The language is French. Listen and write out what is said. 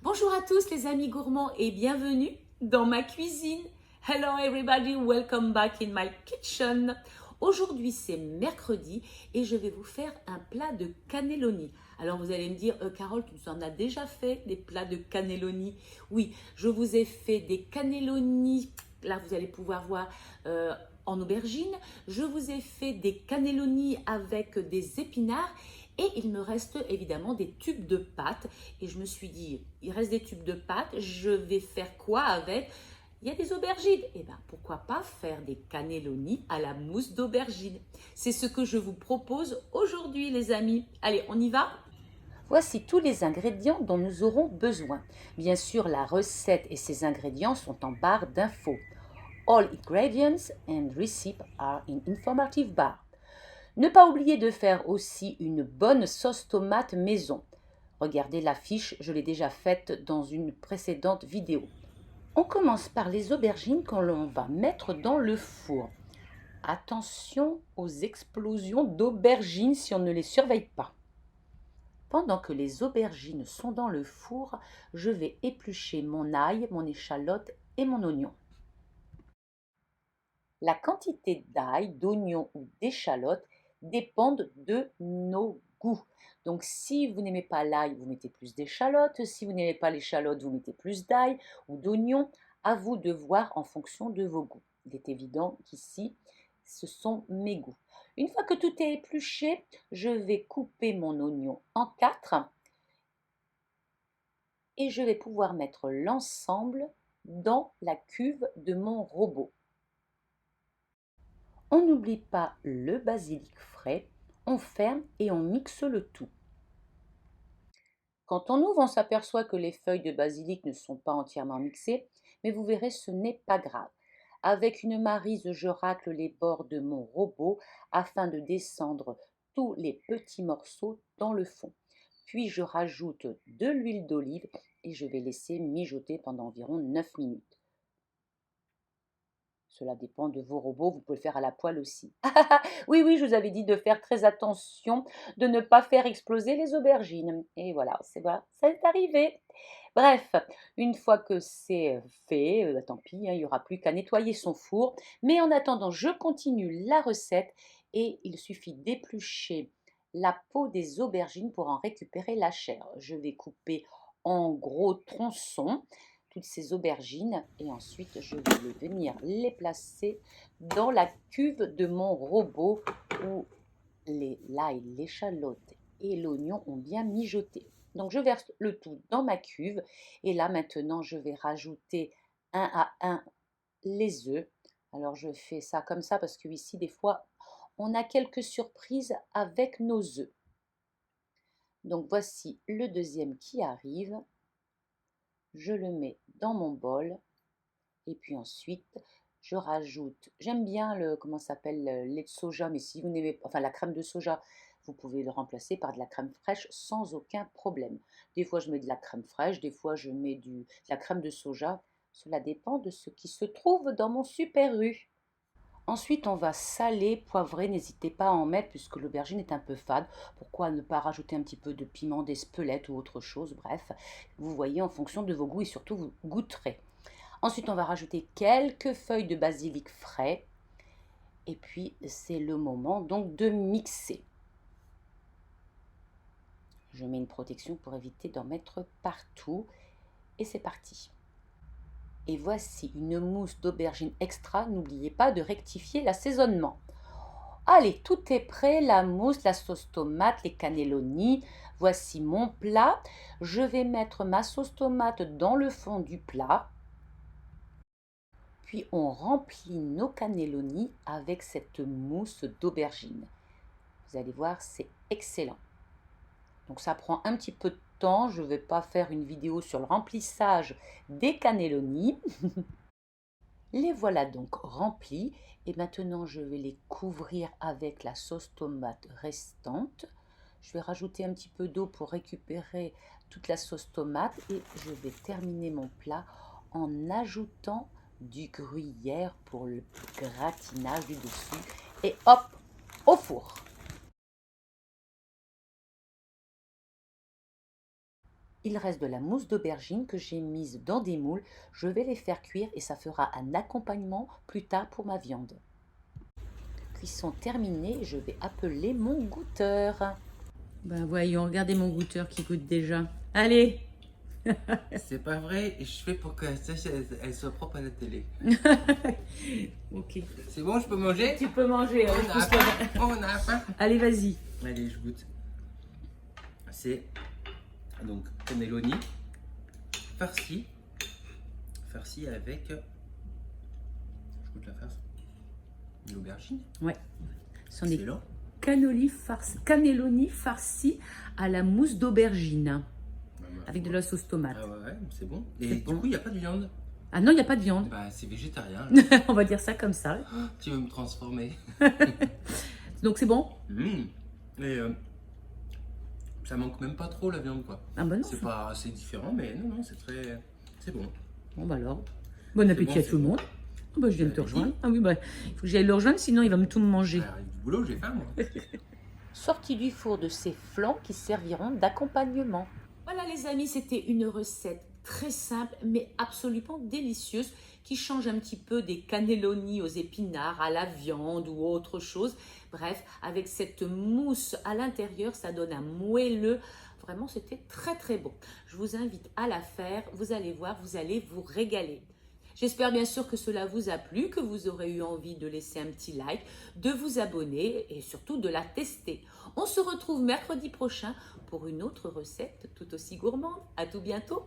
Bonjour à tous les amis gourmands et bienvenue dans ma cuisine. Hello everybody, welcome back in my kitchen. Aujourd'hui c'est mercredi et je vais vous faire un plat de cannelloni. Alors vous allez me dire, Carole, tu nous en as déjà fait des plats de cannelloni? Oui, je vous ai fait des cannelloni. Là vous allez pouvoir voir en aubergine. Je vous ai fait des cannelloni avec des épinards. Et il me reste évidemment des tubes de pâte. Et je me suis dit, il reste des tubes de pâte, je vais faire quoi avec? Il y a des aubergines. Et bien, pourquoi pas faire des cannelloni à la mousse d'aubergine? C'est ce que je vous propose aujourd'hui, les amis. Allez, on y va? Voici tous les ingrédients dont nous aurons besoin. Bien sûr, la recette et ses ingrédients sont en barre d'infos. All ingredients and recipes are in informative bar. Ne pas oublier de faire aussi une bonne sauce tomate maison. Regardez l'affiche, je l'ai déjà faite dans une précédente vidéo. On commence par les aubergines qu'on l'on va mettre dans le four. Attention aux explosions d'aubergines si on ne les surveille pas. Pendant que les aubergines sont dans le four, je vais éplucher mon ail, mon échalote et mon oignon. La quantité d'ail, d'oignon ou d'échalote dépendent de nos goûts. Donc si vous n'aimez pas l'ail, vous mettez plus d'échalote. Si vous n'aimez pas l'échalote, vous mettez plus d'ail ou d'oignon. À vous de voir en fonction de vos goûts. Il est évident qu'ici, ce sont mes goûts. Une fois que tout est épluché, je vais couper mon oignon en 4 et je vais pouvoir mettre l'ensemble dans la cuve de mon robot. On n'oublie pas le basilic frais, on ferme et on mixe le tout. Quand on ouvre, on s'aperçoit que les feuilles de basilic ne sont pas entièrement mixées, mais vous verrez, ce n'est pas grave. Avec une maryse, je racle les bords de mon robot afin de descendre tous les petits morceaux dans le fond. Puis je rajoute de l'huile d'olive et je vais laisser mijoter pendant environ 9 minutes. Cela dépend de vos robots, vous pouvez le faire à la poêle aussi. Oui, oui, je vous avais dit de faire très attention, de ne pas faire exploser les aubergines. Et voilà, c'est arrivé. Bref, une fois que c'est fait, tant pis, hein, il n'y aura plus qu'à nettoyer son four. Mais en attendant, je continue la recette et il suffit d'éplucher la peau des aubergines pour en récupérer la chair. Je vais couper en gros tronçons toutes ces aubergines et ensuite je vais venir les placer dans la cuve de mon robot où l'ail, l'échalote et l'oignon ont bien mijoté. Donc je verse le tout dans ma cuve et là maintenant je vais rajouter un à un les œufs. Alors je fais ça comme ça parce que ici des fois on a quelques surprises avec nos œufs. Donc voici le deuxième qui arrive. Je le mets dans mon bol et puis ensuite je rajoute, j'aime bien le, comment ça s'appelle, le lait de soja, mais si vous n'aimez pas, enfin la crème de soja, vous pouvez le remplacer par de la crème fraîche sans aucun problème. Des fois je mets de la crème fraîche, des fois je mets de la crème de soja, cela dépend de ce qui se trouve dans mon Super U. Ensuite, on va saler, poivrer, n'hésitez pas à en mettre puisque l'aubergine est un peu fade. Pourquoi ne pas rajouter un petit peu de piment d'Espelette ou autre chose? Bref, vous voyez en fonction de vos goûts et surtout vous goûterez. Ensuite, on va rajouter quelques feuilles de basilic frais. Et puis, c'est le moment donc de mixer. Je mets une protection pour éviter d'en mettre partout. Et c'est parti. Et voici une mousse d'aubergine extra. N'oubliez pas de rectifier l'assaisonnement. Allez, tout est prêt, la mousse, la sauce tomate, les cannelloni. Voici mon plat. Je vais mettre ma sauce tomate dans le fond du plat. Puis on remplit nos cannelloni avec cette mousse d'aubergine. Vous allez voir, c'est excellent. Donc ça prend un petit peu de temps. Je ne vais pas faire une vidéo sur le remplissage des cannelloni. Les voilà donc remplis et maintenant je vais les couvrir avec la sauce tomate restante. Je vais rajouter un petit peu d'eau pour récupérer toute la sauce tomate et je vais terminer mon plat en ajoutant du gruyère pour le gratinage du dessus et hop, au four. Il reste de la mousse d'aubergine que j'ai mise dans des moules. Je vais les faire cuire et ça fera un accompagnement plus tard pour ma viande. Cuisson terminée, je vais appeler mon goûteur. Ben voyons, regardez mon goûteur qui goûte déjà. Allez. C'est pas vrai, je fais pour que elle soit propre à la télé. Ok. C'est bon, je peux manger? Tu peux manger. On a faim, on a faim. Allez, vas-y. Allez, je goûte. C'est donc cannelloni farci. Farci avec. Je goûte la farce. L'aubergine. Ouais. Ce sont des Excellent. cannelloni farcis à la mousse d'aubergine. Avec de la sauce tomate. Ah ouais, c'est bon. Et C'est du bon. coup, il n'y a pas de viande. Ah non, il n'y a pas de viande. Bah, c'est végétarien. On va dire ça comme ça. Tu veux me transformer. Donc c'est bon. Et ça manque même pas trop la viande, quoi. Ah bah non. C'est pas assez différent, mais non, c'est très. C'est bon. Bon bah alors. Bon appétit bon, à tout le bon. monde. Ah bah je viens de te Bon appétit. rejoindre. Ah oui, bah il faut que j'aille le rejoindre, sinon il va me tout me manger. Avec du boulot, j'ai faim, moi. Sorti du four de ces flancs qui serviront d'accompagnement. Voilà les amis, c'était une recette très simple mais absolument délicieuse qui change un petit peu des cannelloni aux épinards, à la viande ou autre chose. Bref, avec cette mousse à l'intérieur, ça donne un moelleux. Vraiment, c'était très très bon. Je vous invite à la faire. Vous allez voir, vous allez vous régaler. J'espère bien sûr que cela vous a plu, que vous aurez eu envie de laisser un petit like, de vous abonner et surtout de la tester. On se retrouve mercredi prochain pour une autre recette tout aussi gourmande. À tout bientôt.